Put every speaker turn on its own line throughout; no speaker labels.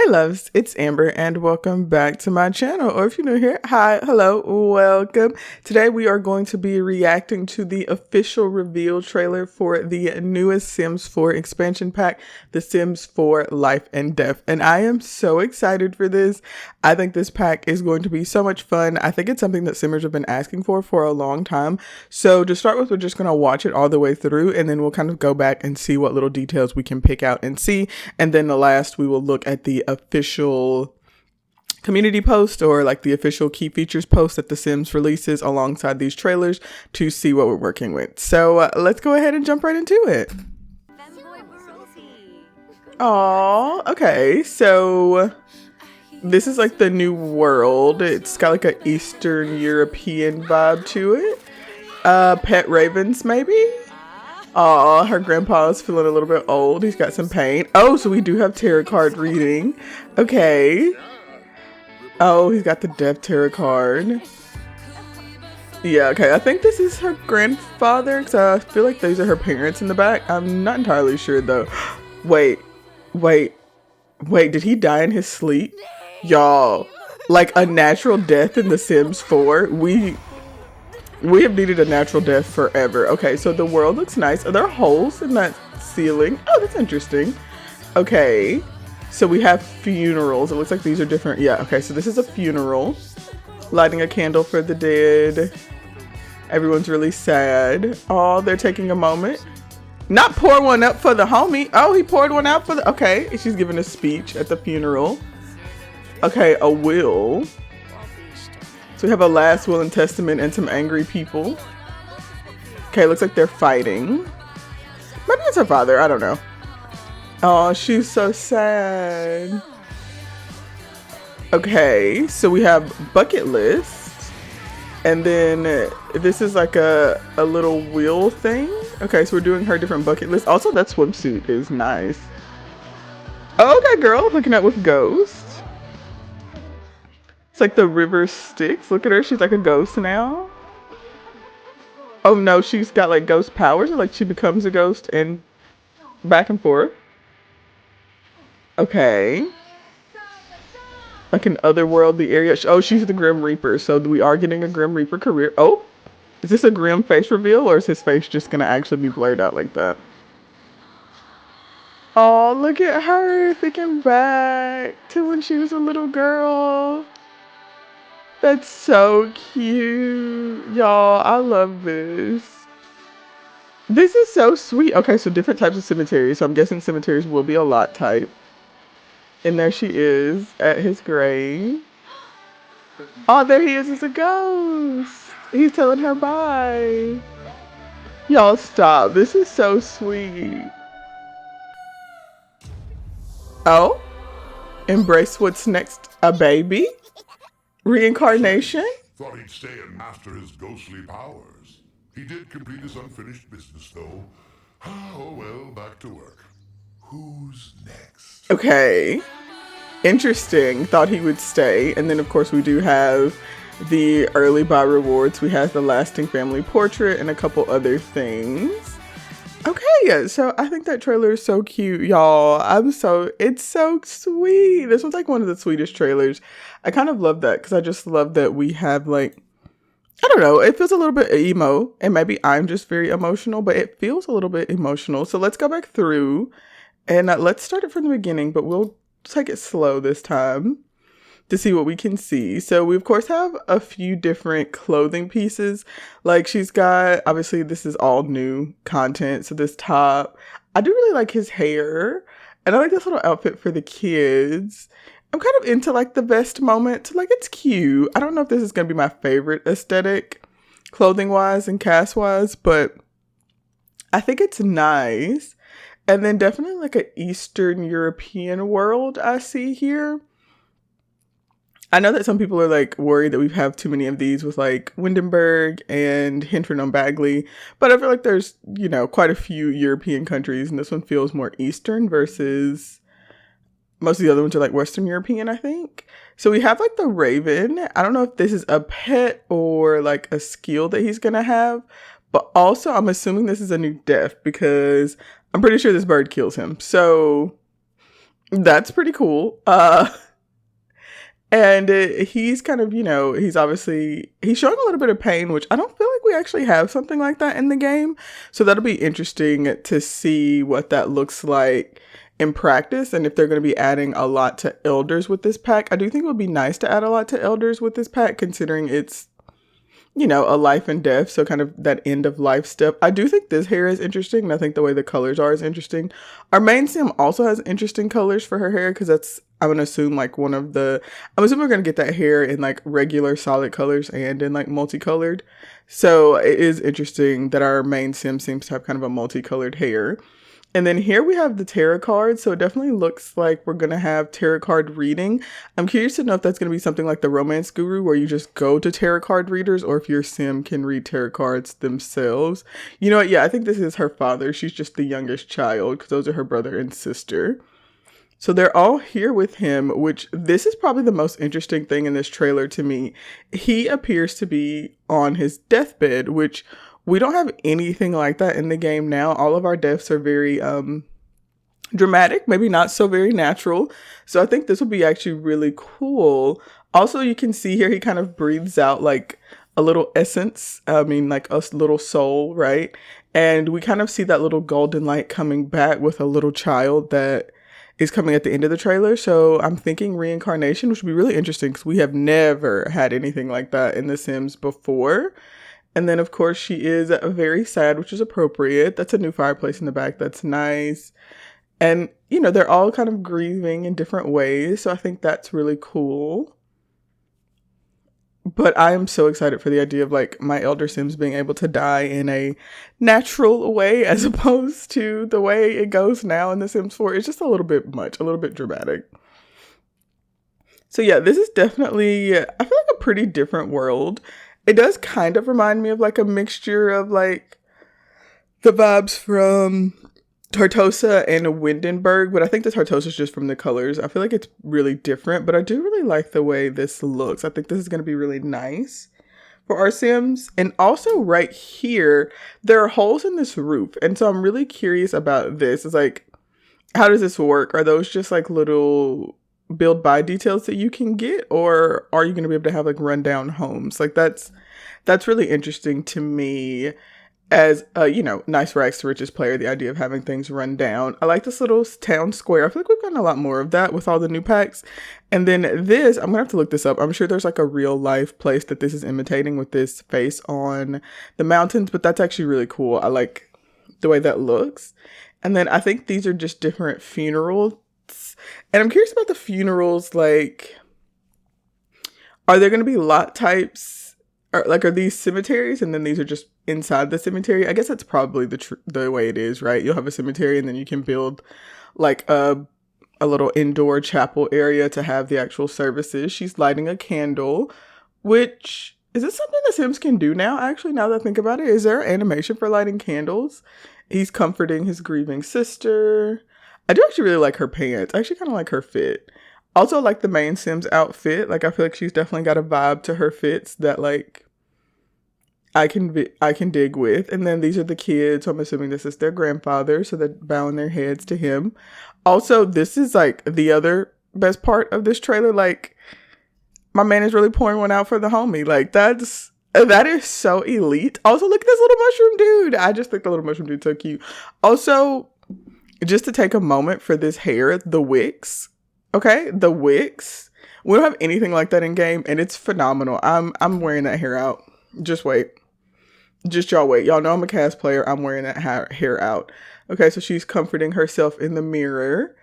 Hey loves, it's Amber and welcome back to my channel. Or if you're new here, hi, hello, welcome. Today we are going to be reacting to the official reveal trailer for the newest Sims 4 expansion pack, The Sims 4 Life and Death. And I am so excited for this. I think this pack is going to be so much fun. I think it's something that Simmers have been asking for a long time. So to start with, we're just going to watch it all the way through and then we'll kind of go back and see what little details we can pick out and see. And then the last, we will look at the official community post or like the official key features post that The Sims releases alongside these trailers to see what we're working with. So let's go ahead and jump right into it. Oh, okay. So this is like the new world. It's got like an Eastern European vibe to it. Pet ravens, maybe? Aw, her grandpa is feeling a little bit old. He's got some pain. Oh, so we do have tarot card reading. Okay. Oh, he's got the death tarot card. Yeah, okay. I think this is her grandfather because I feel like these are her parents in the back. I'm not entirely sure though. Wait. Did he die in his sleep? Y'all, like a natural death in The Sims 4. We have needed a natural death forever. Okay, so the world looks nice. Are there holes in that ceiling? Oh, that's interesting. Okay, so we have funerals. It looks like these are different. Yeah, okay, so this is a funeral. Lighting a candle for the dead. Everyone's really sad. Oh, they're taking a moment. Not pour one up for the homie. Oh, he poured one out for the... Okay, she's giving a speech at the funeral. Okay, a will. So we have a last will and testament and some angry people. Okay, looks like they're fighting. Maybe it's her father, I don't know. Oh, she's so sad. Okay, so we have bucket list. And then this is like a little wheel thing. Okay, so we're doing her different bucket list. Also, that swimsuit is nice. Oh, okay, girl, hooking up with ghosts. It's like the river Styx. Look at her. She's like a ghost now. Oh no, she's got like ghost powers. Or like she becomes a ghost and back and forth. Okay. Like an otherworldly area. Oh, she's the Grim Reaper. So we are getting a Grim Reaper career. Oh, is this a Grim face reveal or is his face just going to actually be blurred out like that? Oh, look at her thinking back to when she was a little girl. That's so cute. Y'all, I love this. This is so sweet. Okay, so different types of cemeteries. So I'm guessing cemeteries will be a lot type. And there she is at his grave. Oh, there he is as a ghost. He's telling her bye. Y'all stop. This is so sweet. Oh, embrace what's next. A baby? Reincarnation?
Thought he'd stay and master his ghostly powers. He did complete his unfinished business, though. Oh well, back to work. Who's next?
Okay. Interesting. Thought he would stay. And then, of course, we do have the early buy rewards. We have the lasting family portrait and a couple other things. Okay, so I think that trailer is so cute, y'all. It's so sweet. This one's like one of the sweetest trailers. I kind of love that because I just love that we have like, I don't know, it feels a little bit emo and maybe I'm just very emotional, but it feels a little bit emotional. So let's go back through and let's start it from the beginning, but we'll take it slow this time to see what we can see. So we of course have a few different clothing pieces. Like she's got, obviously this is all new content. So this top, I do really like his hair and I like this little outfit for the kids. I'm kind of into like the vest moment. Like it's cute. I don't know if this is going to be my favorite aesthetic clothing wise and cast wise, but I think it's nice. And then definitely like an Eastern European world I see here. I know that some people are like worried that we have too many of these with like Windenburg and Hintern on Bagley, but I feel like there's, you know, quite a few European countries and this one feels more Eastern versus most of the other ones are like Western European, I think. So we have like the Raven. I don't know if this is a pet or like a skill that he's gonna have, but also I'm assuming this is a new death because I'm pretty sure this bird kills him. So That's pretty cool. And he's kind of, he's obviously, he's showing a little bit of pain, which I don't feel like we actually have something like that in the game. So that'll be interesting to see what that looks like in practice, and if they're going to be adding a lot to elders with this pack. I do think it would be nice to add a lot to elders with this pack, considering it's, a life and death. So kind of that end of life step. I do think this hair is interesting. And I think the way the colors are is interesting. Our main sim also has interesting colors for her hair, because I'm going to assume like I'm assuming we're going to get that hair in like regular solid colors and in like multicolored. So it is interesting that our main sim seems to have kind of a multicolored hair. And then here we have the tarot cards. So it definitely looks like we're going to have tarot card reading. I'm curious to know if that's going to be something like the Romance Guru, where you just go to tarot card readers, or if your sim can read tarot cards themselves. You know what? Yeah, I think this is her father. She's just the youngest child, because those are her brother and sister. So they're all here with him, which this is probably the most interesting thing in this trailer to me. He appears to be on his deathbed, which we don't have anything like that in the game now. All of our deaths are very dramatic, maybe not so very natural. So I think this will be actually really cool. Also, you can see here he kind of breathes out like a little essence. Like a little soul, right? And we kind of see that little golden light coming back with a little child that is coming at the end of the trailer. So I'm thinking reincarnation, which would be really interesting, because we have never had anything like that in The Sims before. And then, of course, she is very sad, which is appropriate. That's a new fireplace in the back. That's nice. And, they're all kind of grieving in different ways. So I think that's really cool. But I am so excited for the idea of like my elder Sims being able to die in a natural way, as opposed to the way it goes now in The Sims 4. It's just a little bit much, a little bit dramatic. So yeah, this is definitely, I feel like a pretty different world. It does kind of remind me of like a mixture of like the vibes from Tartosa and Windenburg, but I think the Tartosa is just from the colors. I feel like it's really different, but I do really like the way this looks. I think this is going to be really nice for our Sims. And also right here, there are holes in this roof. And so I'm really curious about this. It's like, how does this work? Are those just like little build by details that you can get, or are you going to be able to have like rundown homes? Like that's really interesting to me as a nice rags to riches player, the idea of having things run down. I like this little town square. I feel like we've gotten a lot more of that with all the new packs. And then this, I'm gonna have to look this up. I'm sure there's like a real life place that this is imitating with this face on the mountains, but that's actually really cool. I like the way that looks. And then I think these are just different funerals. And I'm curious about the funerals, like, are there going to be lot types? Or like, are these cemeteries and then these are just inside the cemetery? I guess that's probably the way it is, right? You'll have a cemetery and then you can build like a little indoor chapel area to have the actual services. She's lighting a candle, which, is this something the Sims can do now? Actually, now that I think about it, is there animation for lighting candles? He's comforting his grieving sister. I do actually really like her pants. I actually kind of like her fit. Also, like the main Sims outfit. Like, I feel like she's definitely got a vibe to her fits that, like, I can dig with. And then these are the kids. So I'm assuming this is their grandfather. So they're bowing their heads to him. Also, this is, like, the other best part of this trailer. Like, my man is really pouring one out for the homie. Like, that is so elite. Also, look at this little mushroom dude. I just think the little mushroom dude's so cute. Also, just to take a moment for this hair, the wicks. Okay, the wicks. We don't have anything like that in game, and it's phenomenal. I'm wearing that hair out. Just wait. Just y'all wait. Y'all know I'm a cast player. I'm wearing that hair out. Okay, so she's comforting herself in the mirror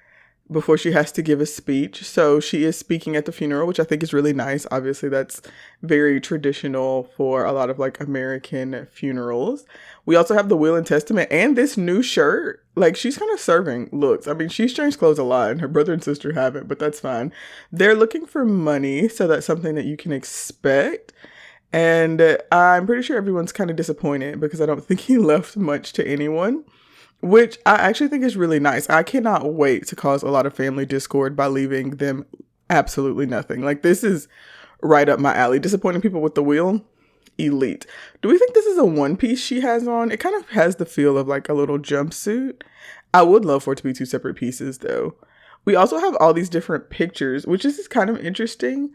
before she has to give a speech. So she is speaking at the funeral, which I think is really nice. Obviously, that's very traditional for a lot of like American funerals. We also have the will and testament and this new shirt. Like, she's kind of serving looks. I mean, she's changed clothes a lot and her brother and sister haven't, but that's fine. They're looking for money, so that's something that you can expect. And I'm pretty sure everyone's kind of disappointed because I don't think he left much to anyone, which I actually think is really nice. I cannot wait to cause a lot of family discord by leaving them absolutely nothing. Like, this is right up my alley. Disappointing people with the wheel, elite. Do we think this is a one piece she has on? It kind of has the feel of like a little jumpsuit. I would love for it to be two separate pieces though. We also have all these different pictures, which is kind of interesting.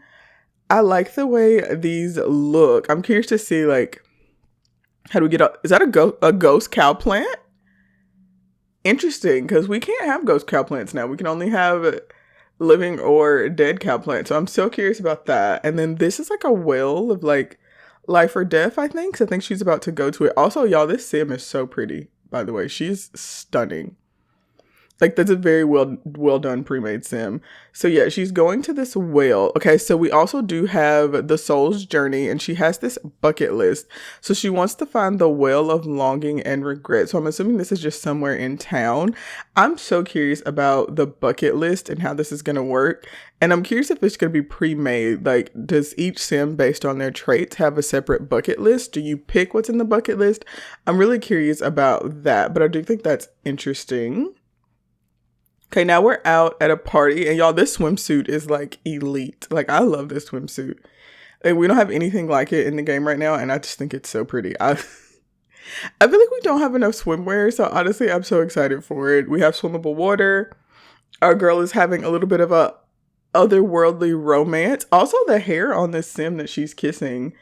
I like the way these look. I'm curious to see, like, how do we get up? Is that a ghost cow plant? Interesting, because we can't have ghost cow plants now. We can only have living or dead cow plants. So I'm so curious about that. And then this is like a will of like life or death, I think. So I think she's about to go to it. Also, y'all, this sim is so pretty, by the way. She's stunning. Like, that's a very well done pre-made sim. So yeah, she's going to this whale. Okay, so we also do have the soul's journey, and she has this bucket list. So she wants to find the whale of longing and regret. So I'm assuming this is just somewhere in town. I'm so curious about the bucket list and how this is going to work. And I'm curious if it's going to be pre-made. Like, does each sim, based on their traits, have a separate bucket list? Do you pick what's in the bucket list? I'm really curious about that, but I do think that's interesting. Okay, now we're out at a party, and y'all, this swimsuit is like elite. Like, I love this swimsuit. And we don't have anything like it in the game right now, and I just think it's so pretty. I feel like we don't have enough swimwear, so honestly, I'm so excited for it. We have swimmable water. Our girl is having a little bit of a otherworldly romance. Also, the hair on this sim that she's kissing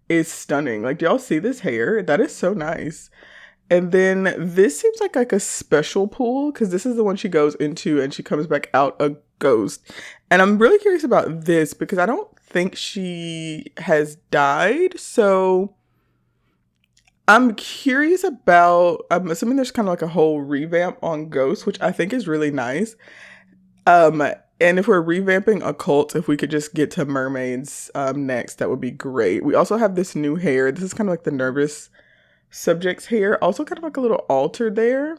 is stunning. Like, do y'all see this hair? That is so nice. And then this seems like a special pool, because this is the one she goes into and she comes back out a ghost. And I'm really curious about this because I don't think she has died. So I'm curious about, I'm assuming there's kind of like a whole revamp on ghosts, which I think is really nice. And if we're revamping a cult, if we could just get to mermaids next, that would be great. We also have this new hair. This is kind of like the nervous subject's hair, also kind of like a little altar there.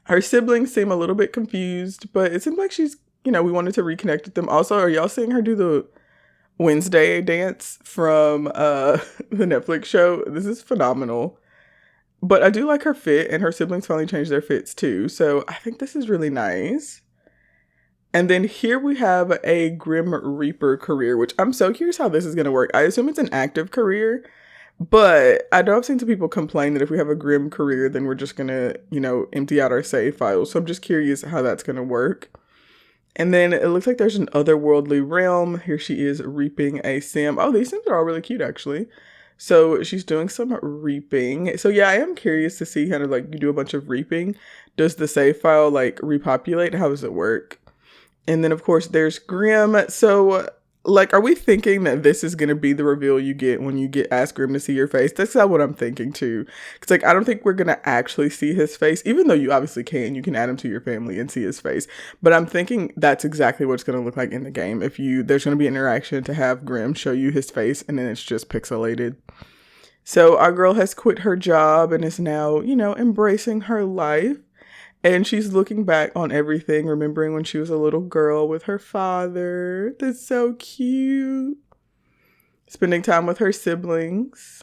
Her siblings seem a little bit confused, but it seems like she's, we wanted to reconnect with them. Also, are y'all seeing her do the Wednesday dance from the Netflix show? This is phenomenal. But I do like her fit, and her siblings finally changed their fits too. So I think this is really nice. And then here we have a Grim Reaper career, which I'm so curious how this is going to work. I assume it's an active career. But I know I've seen some people complain that if we have a grim career, then we're just going to, empty out our save files. So I'm just curious how that's going to work. And then it looks like there's an otherworldly realm. Here she is reaping a sim. Oh, these sims are all really cute, actually. So she's doing some reaping. So yeah, I am curious to see kind of like you do a bunch of reaping. Does the save file like repopulate? How does it work? And then, of course, there's Grim. So like, are we thinking that this is going to be the reveal you get when you get asked Grim to see your face? That's not what I'm thinking, too. Because, like, I don't think we're going to actually see his face, even though you obviously can. You can add him to your family and see his face. But I'm thinking that's exactly what it's going to look like in the game. There's going to be an interaction to have Grim show you his face, and then it's just pixelated. So our girl has quit her job and is now, embracing her life. And she's looking back on everything, remembering when she was a little girl with her father. That's so cute. Spending time with her siblings.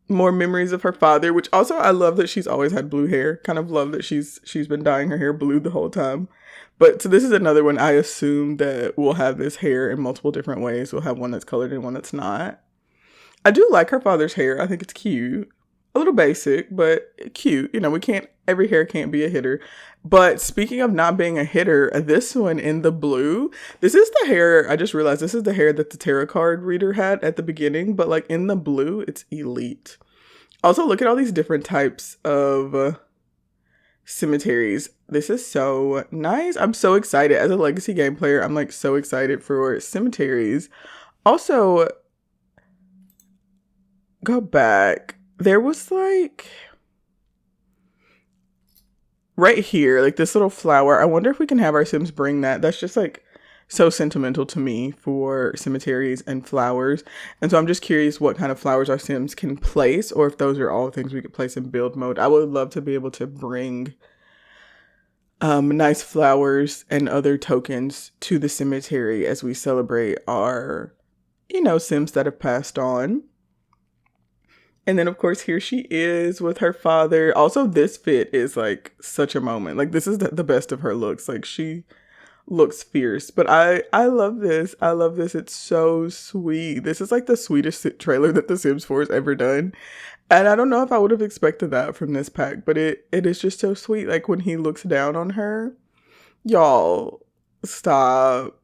More memories of her father, which also I love that she's always had blue hair. Kind of love that she's been dyeing her hair blue the whole time. But so this is another one. I assume that we'll have this hair in multiple different ways. We'll have one that's colored and one that's not. I do like her father's hair. I think it's cute. A little basic, but cute. Every hair can't be a hitter. But speaking of not being a hitter, this one in the blue, this is the hair, I just realized this is the hair that the tarot card reader had at the beginning, but like in the blue, it's elite. Also, look at all these different types of cemeteries. This is so nice. I'm so excited. As a legacy game player, I'm like so excited for cemeteries. Also, go back. There was like right here, like this little flower. I wonder if we can have our Sims bring that. That's just like so sentimental to me for cemeteries and flowers. And so I'm just curious what kind of flowers our Sims can place, or if those are all things we could place in build mode. I would love to be able to bring nice flowers and other tokens to the cemetery as we celebrate our, Sims that have passed on. And then, of course, here she is with her father. Also, this fit is like such a moment. Like, this is the best of her looks. Like, she looks fierce. But I love this. I love this. It's so sweet. This is like the sweetest trailer that The Sims 4 has ever done. And I don't know if I would have expected that from this pack, but it is just so sweet. Like when he looks down on her, y'all, stop.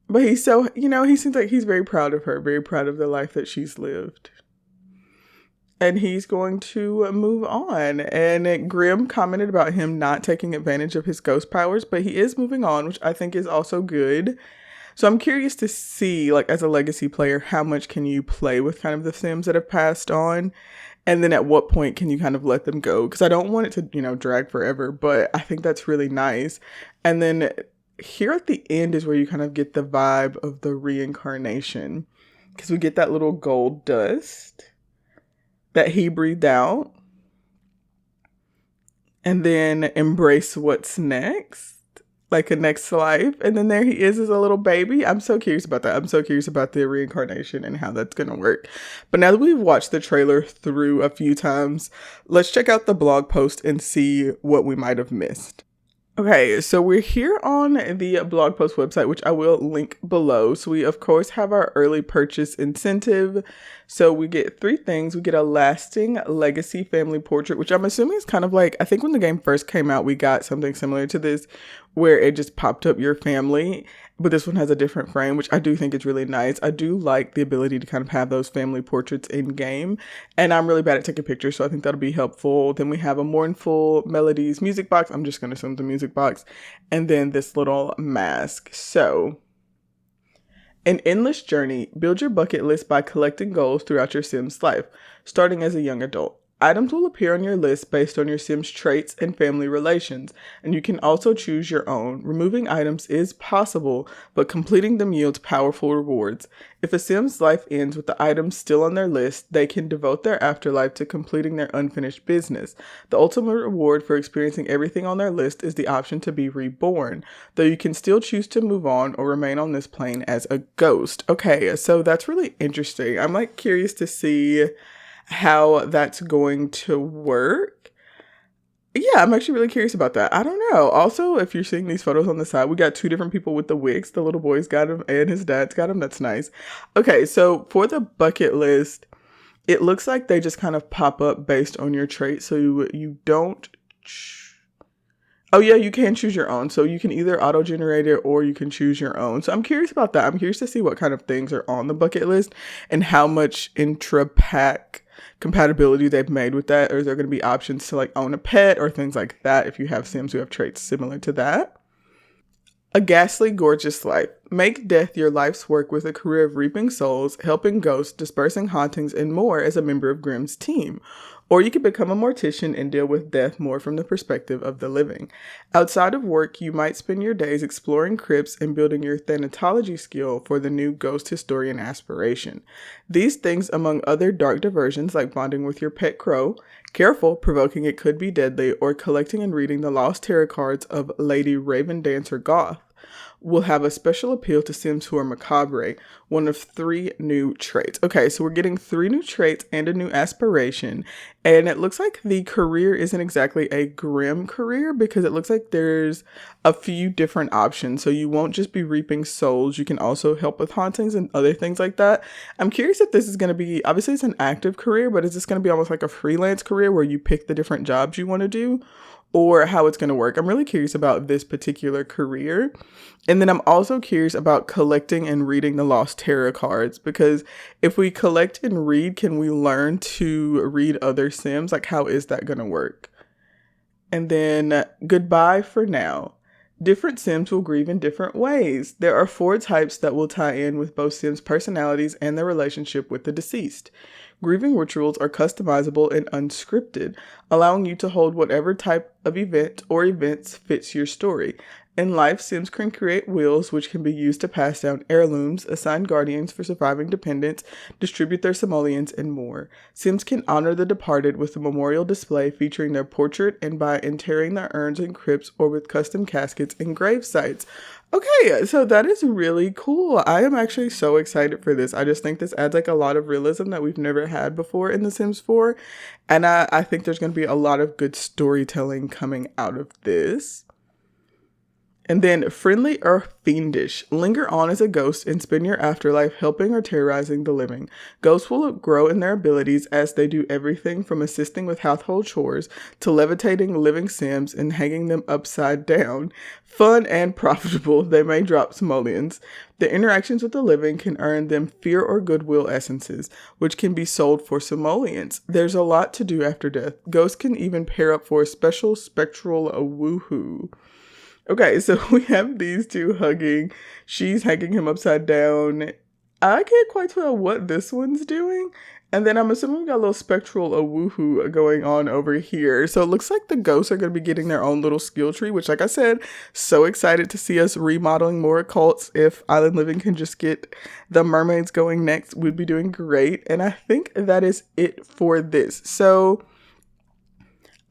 But he's so, he seems like he's very proud of her, very proud of the life that she's lived. And he's going to move on. And Grimm commented about him not taking advantage of his ghost powers, but he is moving on, which I think is also good. So I'm curious to see, like, as a legacy player, how much can you play with kind of the Sims that have passed on? And then at what point can you kind of let them go? Because I don't want it to, drag forever, but I think that's really nice. And then here at the end is where you kind of get the vibe of the reincarnation. Because we get that little gold dust that he breathed out. And then embrace what's next. Like a next life. And then there he is as a little baby. I'm so curious about that. I'm so curious about the reincarnation and how that's going to work. But now that we've watched the trailer through a few times, let's check out the blog post and see what we might have missed. Okay, so we're here on the blog post website, which I will link below. So we, of course, have our early purchase incentive. So we get 3 things. We get a lasting legacy family portrait, which I'm assuming is kind of like, I think when the game first came out, we got something similar to this, where it just popped up your family. But this one has a different frame, which I do think is really nice. I do like the ability to kind of have those family portraits in game. And I'm really bad at taking pictures, so I think that'll be helpful. Then we have a mournful melodies music box. I'm just going to assume the music box. And then this little mask. So, an endless journey. Build your bucket list by collecting goals throughout your Sim's life, starting as a young adult. Items will appear on your list based on your Sim's traits and family relations, and you can also choose your own. Removing items is possible, but completing them yields powerful rewards. If a Sim's life ends with the items still on their list, they can devote their afterlife to completing their unfinished business. The ultimate reward for experiencing everything on their list is the option to be reborn, though you can still choose to move on or remain on this plane as a ghost. Okay, so that's really interesting. I'm like curious to see how that's going to work. Yeah, I'm actually really curious about that. I don't know. Also, if you're seeing these photos on the side, we got 2 different people with the wigs. The little boy's got him and his dad's got him. That's nice. Okay, so for the bucket list, it looks like they just kind of pop up based on your trait. So you don't... Oh yeah, you can choose your own. So you can either auto-generate it or you can choose your own. So I'm curious about that. I'm curious to see what kind of things are on the bucket list and how much intra-pack compatibility they've made with that. Or is there going to be options to like own a pet or things like that if you have Sims who have traits similar to that? A ghastly, gorgeous life. Make death your life's work with a career of reaping souls, helping ghosts, dispersing hauntings, and more as a member of Grimm's team. Or you could become a mortician and deal with death more from the perspective of the living. Outside of work, you might spend your days exploring crypts and building your thanatology skill for the new ghost historian aspiration. These things, among other dark diversions like bonding with your pet crow, careful, provoking it could be deadly, or collecting and reading the lost tarot cards of Lady Raven Dancer Goth, will have a special appeal to Sims who are macabre, one of 3 new traits. Okay, so we're getting 3 new traits and a new aspiration, and it looks like the career isn't exactly a Grimm career because it looks like there's a few different options. So you won't just be reaping souls, you can also help with hauntings and other things like that. I'm curious if this is going to be, obviously it's an active career, but is this going to be almost like a freelance career where you pick the different jobs you want to do? Or how it's going to work. I'm really curious about this particular career. And then I'm also curious about collecting and reading the lost tarot cards, because if we collect and read, can we learn to read other Sims? Like, how is that going to work? And then goodbye for now. Different Sims will grieve in different ways. There are 4 types that will tie in with both Sims' personalities and their relationship with the deceased. Grieving rituals are customizable and unscripted, allowing you to hold whatever type of event or events fits your story. In life, Sims can create wills which can be used to pass down heirlooms, assign guardians for surviving dependents, distribute their simoleons, and more. Sims can honor the departed with a memorial display featuring their portrait and by interring their urns in crypts or with custom caskets and grave sites. Okay, so that is really cool. I am actually so excited for this. I just think this adds like a lot of realism that we've never had before in The Sims 4. And I think there's going to be a lot of good storytelling coming out of this. And then friendly or fiendish. Linger on as a ghost and spend your afterlife helping or terrorizing the living. Ghosts will grow in their abilities as they do everything from assisting with household chores to levitating living Sims and hanging them upside down. Fun and profitable, they may drop simoleons. The interactions with the living can earn them fear or goodwill essences, which can be sold for simoleons. There's a lot to do after death. Ghosts can even pair up for a special spectral woohoo. Okay, so we have these two hugging. She's hanging him upside down. I can't quite tell what this one's doing. And then I'm assuming we got a little spectral woohoo going on over here. So it looks like the ghosts are going to be getting their own little skill tree, which, like I said, so excited to see us remodeling more occults. If Island Living can just get the mermaids going next, we'd be doing great. And I think that is it for this. So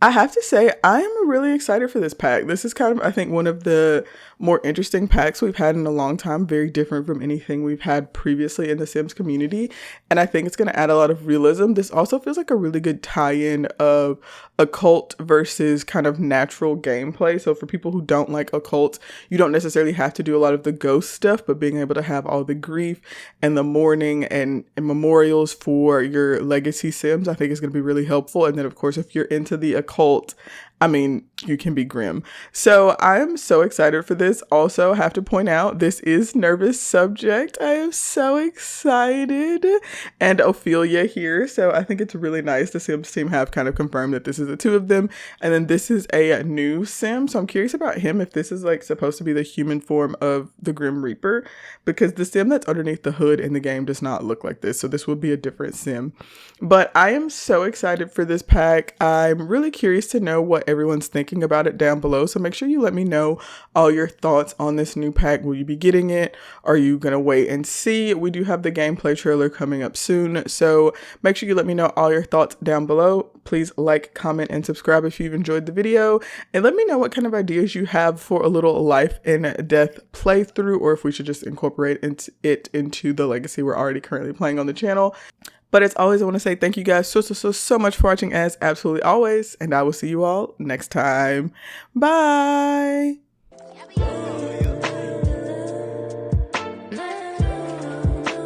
I have to say, I am really excited for this pack. This is kind of, I think, one of the more interesting packs we've had in a long time. Very different from anything we've had previously in the Sims community. And I think it's going to add a lot of realism. This also feels like a really good tie-in of occult versus kind of natural gameplay. So for people who don't like occult, you don't necessarily have to do a lot of the ghost stuff, but being able to have all the grief and the mourning and memorials for your legacy Sims, I think is going to be really helpful. And then, of course, if you're into the occult, I mean, you can be grim. So I am so excited for this. Also, I have to point out, this is Nervous Subject. I am so excited. And Ophelia here. So I think it's really nice. The Sims team have kind of confirmed that this is the two of them. And then this is a new Sim. So I'm curious about him, if this is like supposed to be the human form of the Grim Reaper, because the Sim that's underneath the hood in the game does not look like this. So this will be a different Sim. But I am so excited for this pack. I'm really curious to know what everyone's thinking about it down below. So make sure you let me know all your thoughts on this new pack. Will you be getting it? Are you going to wait and see? We do have the gameplay trailer coming up soon. So make sure you let me know all your thoughts down below. Please like, comment, and subscribe if you've enjoyed the video. And let me know what kind of ideas you have for a little life and death playthrough, or if we should just incorporate it into the legacy we're already currently playing on the channel. But as always, I want to say thank you guys so much for watching, as absolutely always. And I will see you all next time. Bye.